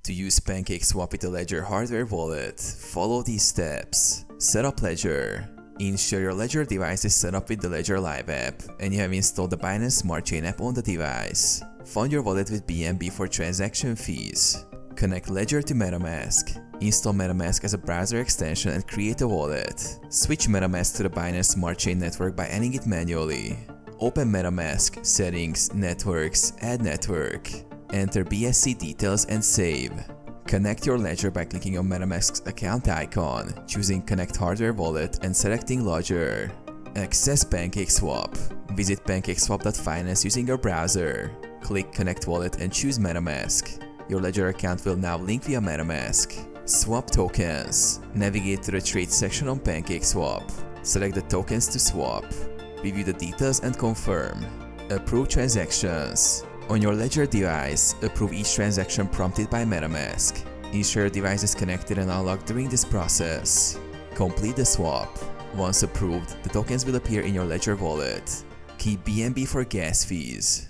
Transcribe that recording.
To use PancakeSwap with a Ledger hardware wallet, follow these steps. Set up Ledger. Ensure your Ledger device is set up with the Ledger Live app and you have installed the Binance Smart Chain app on the device. Fund your wallet with BNB for transaction fees. Connect Ledger to MetaMask. Install MetaMask as a browser extension and create a wallet. Switch MetaMask to the Binance Smart Chain network by adding it manually. Open MetaMask, Settings, Networks, Add Network. Enter BSC details and save. Connect your Ledger by clicking on MetaMask's account icon, choosing Connect Hardware Wallet and selecting Ledger. Access PancakeSwap. Visit pancakeswap.finance using your browser. Click Connect Wallet and choose MetaMask. Your Ledger account will now link via MetaMask. Swap tokens. Navigate to the Trade section on PancakeSwap. Select the tokens to swap. Review the details and confirm. Approve transactions. On your Ledger device, approve each transaction prompted by MetaMask. Ensure your device is connected and unlocked during this process. Complete the swap. Once approved, the tokens will appear in your Ledger wallet. Keep BNB for gas fees.